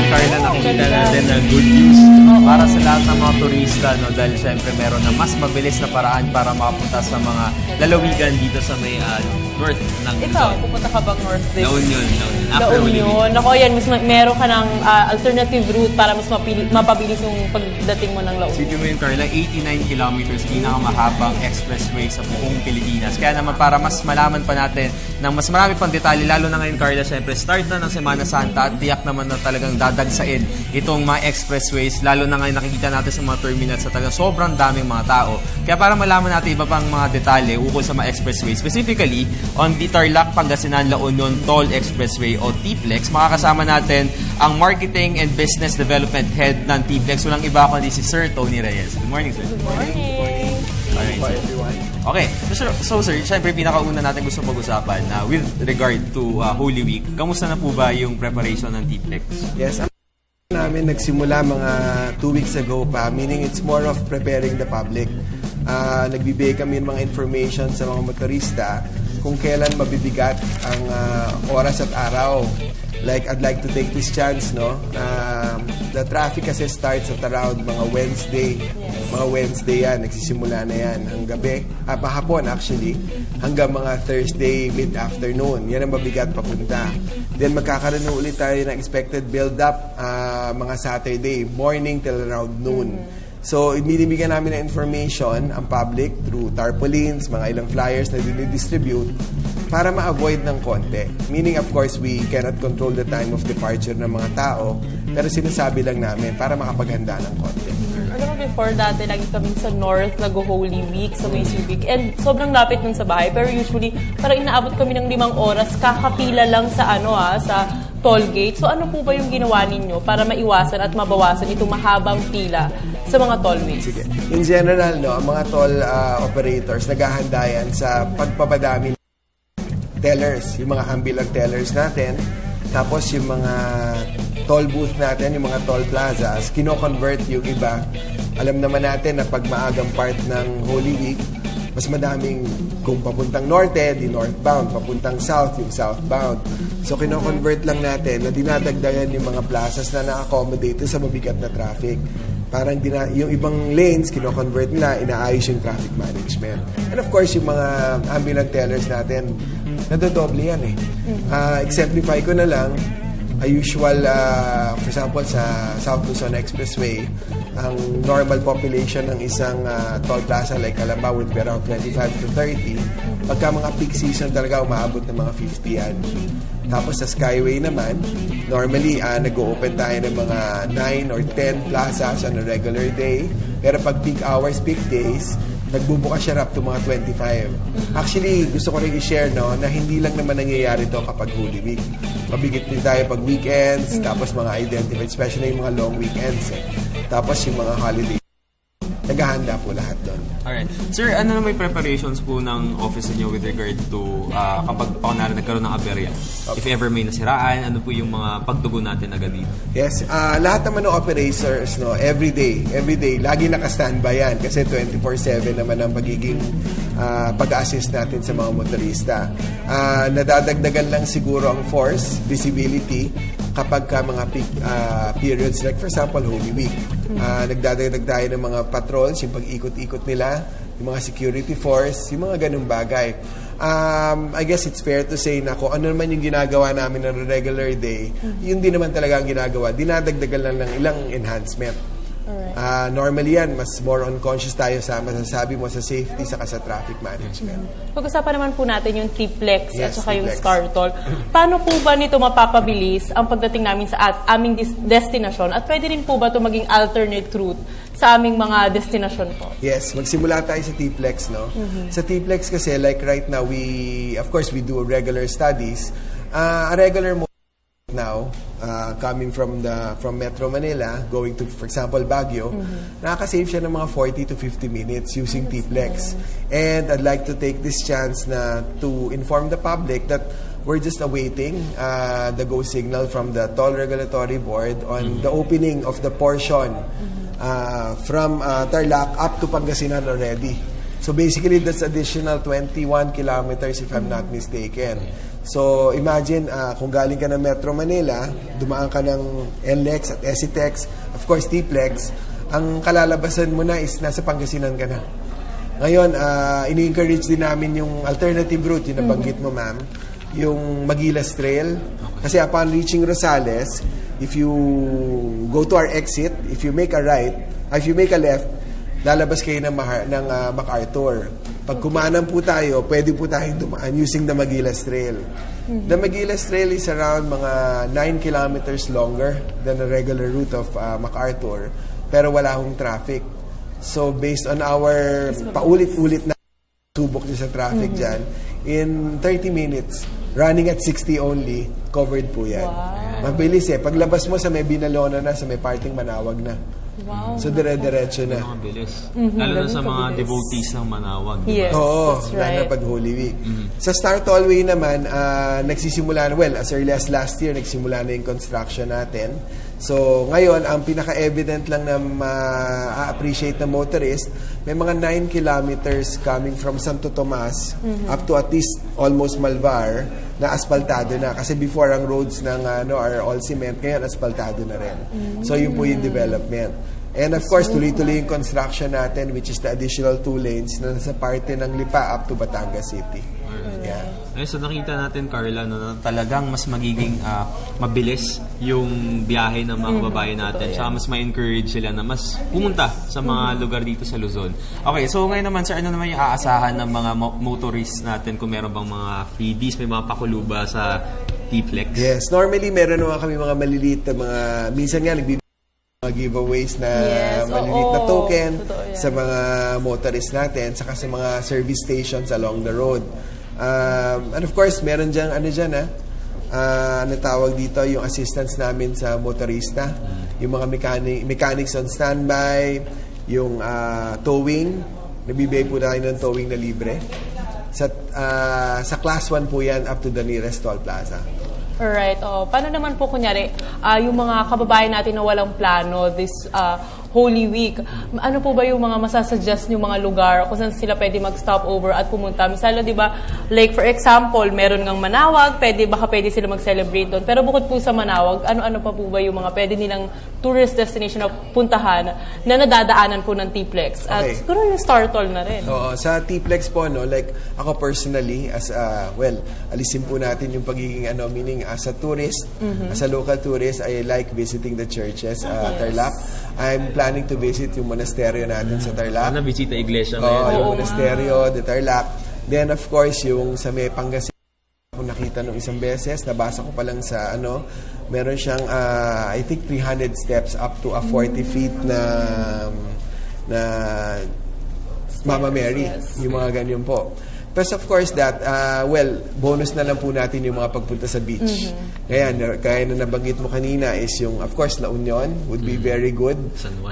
Carla, nakikita natin na good news para sa lahat ng mga turista, no? Dahil syempre meron na mas mabilis na paraan para makapunta sa mga lalawigan dito sa may north ng Ikaw, Luzon. pupunta ka bang north this? La Union. La Union. Ako yan, mas meron ka ng alternative route para mas mapabilis yung pagdating mo ng La Union. Sige mo yun, Carla, 89 kilometers, pinakamahabang expressway sa buong Pilipinas. Kaya naman para mas malaman pa natin ng mas marami pang detalye, lalo na ngayon, Carla, syempre start na ng Semana Santa at tiyak naman na talagang dadagsain itong mga expressways, lalo na ngayon nakikita natin sa mga terminals sa talagang sobrang daming mga tao. Kaya para malaman natin iba pang mga detalye ukol sa mga expressways, specifically on the Tarlac, Pangasinan, La Union Toll Expressway o TPLEX, makakasama natin ang Marketing and Business Development Head ng TPLEX. Walang iba kundi si Sir Tony Reyes. Good morning, sir. Good morning. Alright, okay. So, sir, syempre pinakauna natin gusto pag-usapan with regard to Holy Week. Kamusta na po ba yung preparation ng TPLEX? Yes, ang namin nagsimula mga 2 weeks ago pa, meaning it's more of preparing the public. Nagbibigay kami ng mga information sa mga motorista kung kailan mabibigat ang oras at araw. Like, I'd like to take this chance, no? The traffic kasi starts at around mga Wednesday. Mga Wednesday yan, nagsisimula na yan. Hanggang gabi, pahapon actually, hanggang mga Thursday, mid-afternoon. Yan ang mabigat papunta. Then magkakaroon ulit tayo ng expected build-up mga Saturday, morning till around noon. So, binibigyan namin ng information ang public through tarpaulins, mga ilang flyers na dinidistribute para ma-avoid ng konti. Meaning, of course, we cannot control the time of departure ng mga tao, pero sinasabi lang namin para makapaghanda ng konti. Alam mo, before dati, lagi kami sa North, nag-Holy Week, sa Wazy Week, and sobrang lapit nun sa bahay. Pero usually, parang inaabot kami ng 5 oras, kakapila lang sa sa toll gate. So ano po ba yung ginawa ninyo para maiwasan at mabawasan itong mahabang pila sa mga tollways? Sige. In general, no, ang mga toll operators naghahanda yan sa pagpapadami ng tellers, yung mga ambulant tellers natin, tapos yung mga toll booth natin, yung mga toll plazas, kino-convert yung iba. Alam naman natin na pag maagang part ng Holy Week, mas madaming kung papuntang norte, di northbound, papuntang south, yung southbound. So, kino-convert lang natin na dinadagdagan yung mga plazas na na-accommodate sa mabigat na traffic. Parang yung ibang lanes, kino-convert nila, inaayos yung traffic management. And of course, yung mga ambulant tellers natin, nadodoble yan eh. Exemplify ko na lang, a usual, for example, sa South Luzon Expressway, ang normal population ng isang toll plaza like Calamba would be around 25 to 30. Pagka mga peak season talaga, umaabot ng mga 50 yan. Tapos sa Skyway naman, normally nag-o-open tayo ng mga 9 or 10 plazas on a regular day. Pero pag peak hours, peak days, nagbubukas siya up to mga 25. Actually, gusto ko rin i-share no, na hindi lang naman nangyayari to kapag Holy Week. Mabigit din tayo pag weekends, tapos mga identified, especially yung mga long weekends. Tapos yung mga holiday. Naghahanda po lahat doon. Alright. Sir, ano naman yung preparations po ng office niyo with regard to kapag pakunari nagkaroon ng aberya? Okay. If ever may nasiraan, ano po yung mga pagtugon natin agad dito? Yes, lahat naman ng operators, no, every day, lagi naka-standby yan kasi 24/7 naman ang pagiging pag-assist natin sa mga motorista. Nadadagdagan lang siguro ang force, visibility, kapag ka mga peak periods, like for example, Holy Week. Nagdadagdag tayo ng mga patrols, yung pag-ikot-ikot nila, yung mga security force, yung mga ganung bagay. I guess it's fair to say na kung ano naman yung ginagawa namin on a regular day, yun din naman talaga ang ginagawa. Dinadagdagan lang ng ilang enhancement. Normally yan, mas more on conscious tayo sa masasabi mo sa safety saka sa traffic management. Pag-usapan naman po natin yung triplex at saka yung triplex. Star Toll. Paano po ba nito mapapabilis ang pagdating namin sa aming destinasyon? At pwede rin po ba ito maging alternate route sa aming mga destinasyon po? Yes, magsimula tayo sa T-Plex, no? Sa T-Plex kasi, like right now, we do regular studies. A regular now, coming from Metro Manila, going to, for example, Baguio, nakaka-save siya ng mga 40 to 50 minutes using T-Plex. And I'd like to take this chance to inform the public that we're just awaiting the go signal from the Toll Regulatory Board on the opening of the portion from Tarlac up to Pangasinan already. So basically, that's additional 21 kilometers if I'm not mistaken. So, imagine, kung galing ka ng Metro Manila, dumaan ka ng NLEX at SCTEX, of course, T-Plex, ang kalalabasan mo na is nasa Pangasinan ka na. Ngayon, ini-encourage din namin yung alternative route, yung nabanggit mo, ma'am, yung Magilas Trail. Kasi upon reaching Rosales, if you go to our exit, if you make a left, lalabas kayo ng MacArthur. Pag kumanan po tayo, pwede po tayong dumaan using the Magilas Trail. The Magilas Trail is around mga 9 kilometers longer than the regular route of MacArthur, pero wala hong traffic. So based on our paulit-ulit na subok niya sa traffic dyan, in 30 minutes, running at 60 only, covered po yan. Wow. Mabilis eh. Paglabas mo sa may Binalona na, sa may parting Manawag na. Wow. So dire-diretso na. Mabilis. Lalo na sa mga kabilis. devotees ng Manawag. Diba? Yes, Oo, that's lalo na right. pag Holy Week. Sa Star Tollway naman, nagsisimula na, well, as early as last year, nagsimula na yung construction natin. So, ngayon, ang pinaka-evident lang na ma-appreciate ng motorist, may mga 9 kilometers coming from Santo Tomas up to at least almost Malvar na asfaltado na. Kasi before, ang roads ng are all cement, ngayon asfaltado na rin. So, yun po yung development. And of course, tuloy-tuloy yung construction natin, which is the additional 2 lanes na nasa parte ng Lipa up to Batangas City. Yeah. So nakita natin, Carla, na talagang mas magiging mabilis yung biyahe ng mga kababayan natin. Tsaka mas ma-encourage sila na mas pumunta sa mga lugar dito sa Luzon. Okay, so ngayon naman, sir, ano naman yung aasahan ng mga motorists natin kung meron bang mga freebies, may mga pakuluba sa T-Flex? Yes, normally meron naman kami mga maliliit na mga, minsan nga mga giveaways na maliliit na token sa mga motorists natin, saka sa mga service stations along the road. And of course, meron dyan, ano tawag dito, yung assistance namin sa motorista, yung mga mechanics on standby, yung towing, nabibigay po tayo ng towing na libre. Sa class 1 po yan up to the nearest toll plaza. Alright. Paano naman po kunyari, yung mga kababayan natin na walang plano this Holy Week, ano po ba yung mga masasuggest yung mga lugar kung saan sila pwede mag-stop over at pumunta? Misalo, di ba, like for example, meron ngang Manawag, baka pwede sila mag-celebrate doon. Pero bukod po sa Manawag, ano-ano pa po ba yung mga pwede nilang tourist destination na puntahan na nadadaanan po ng T-Plex? At siguro yung Star Toll na rin. Oo, sa T-Plex po, like ako personally, as alisin po natin yung pagiging meaning as a tourist, as a local tourist, I like visiting the churches, Tarlac. I'm planning to visit yung monasteryo natin sa Tarlac. Ano, bisita iglesia yung monasteryo, the Tarlac. Then of course, yung sa may Pangasinan, kung nakita nung isang beses, nabasa ko pa lang sa meron siyang I think 300 steps up to a 40 feet na Mama Mary, yung mga ganyan po. Plus of course that, bonus na lang po natin yung mga pagpunta sa beach. Kaya na nabanggit mo kanina is yung, of course, La Union would be very good.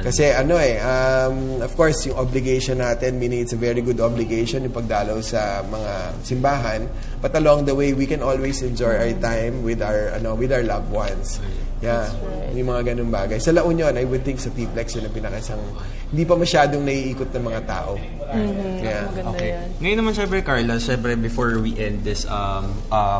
Kasi of course, yung obligation natin, meaning it's a very good obligation yung pagdalaw sa mga simbahan. But along the way, we can always enjoy our time with our loved ones. Yeah, yung mga ganung bagay. Sa La Union, I would think sa T-Plex yun ang pinakasang hindi pa masyadong naiikot ng mga tao. Yeah. Okay. Ngayon naman, syempre, Carla, before we end this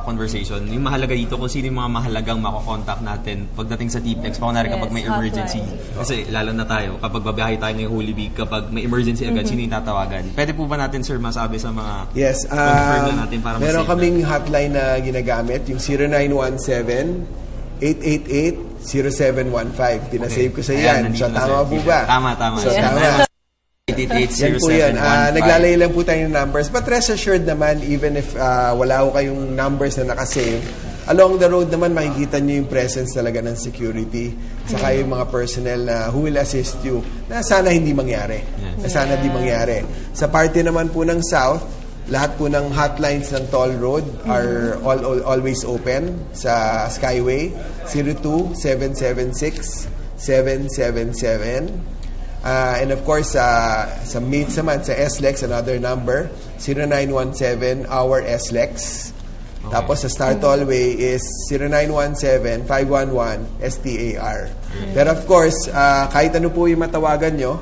conversation, yung mahalaga dito kung sino yung mga mahalagang makokontakt natin pagdating sa T-Plex, kunwari kapag may emergency. Kasi lalo na tayo, kapag babiyahe tayo ngayong Holy Week, kapag may emergency agad, sino yung tatawagan? Pwede po ba natin, sir, masabi sa mga confirm na natin para meron kaming hotline na ginagamit, yung 0917-888-0715. Pinasave ko sa yan. So, tama po ba? Tama. So, tama. Yan po yan. 888-0715. Naglalay lang po tayo ng numbers. But rest assured naman, even if wala ko kayong numbers na nakasave, along the road naman makikita nyo yung presence talaga ng security. Saka yung mga personnel na who will assist you na sana hindi mangyari. Sana hindi mangyari. Sa parte naman po ng South, lahat po ng hotlines ng toll road are always open sa Skyway 02-776-777. And of course, sa MATES naman, sa SLEX, another number, 0917, our SLEX. Tapos sa Star Tollway is 0917-511-STAR. Pero of course, kahit ano po yung matawagan nyo,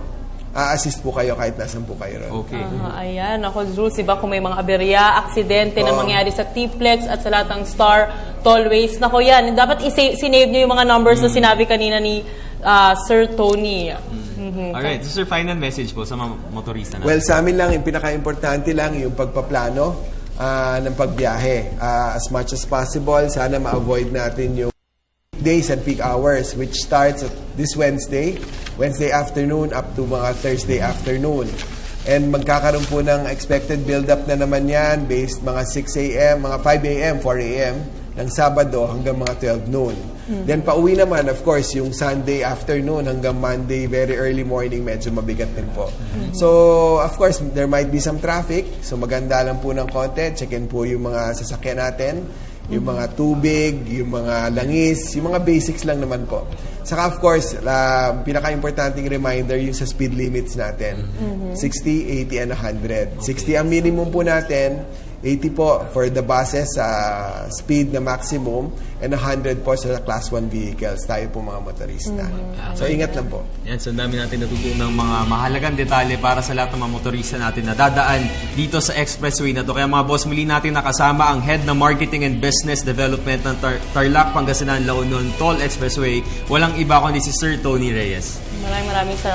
assist po kayo kahit nasan po kayo ron. Okay. Ayan, ako Jules, diba kung may mga aberya, aksidente na mangyari sa T-Plex at sa lahat ng Star Tollways, nako yan, dapat sinave nyo yung mga numbers na sinabi kanina ni Sir Tony. Alright, so sir, final message po sa mga motorista natin. Well, sa amin lang, yung pinaka-importante lang yung pagpaplano ng pagbiyahe. As much as possible, sana ma-avoid natin yung days and peak hours, which starts at this Wednesday afternoon up to mga Thursday afternoon. And magkakaroon po ng expected build-up na naman yan based mga 6 a.m., mga 5 a.m., 4 a.m. ng Sabado hanggang mga 12 noon. Then pauwi naman, of course, yung Sunday afternoon hanggang Monday, very early morning, medyo mabigat din po. So, of course, there might be some traffic. So, maganda lang po ng konti. Check-in po yung mga sasakyan natin, yung mga tubig, yung mga langis, yung mga basics lang naman po. Saka of course, pinaka-importanting reminder yung sa speed limits natin. 60, 80, and 100. 60 ang minimum po natin, 80 po for the buses sa speed na maximum, and 100 po sa class 1 vehicles. Tayo po mga motorista. So ingat lang po. Yan, so dami natin natutunan ng mga mahalagang detalye para sa lahat ng mga motorista natin na dadaan dito sa expressway na to. Kaya mga boss, muli natin nakasama ang Head ng Marketing and Business Development ng Tarlac, Pangasinan, La Union Toll Expressway. Walang iba kundi si Sir Tony Reyes. Maraming salamat.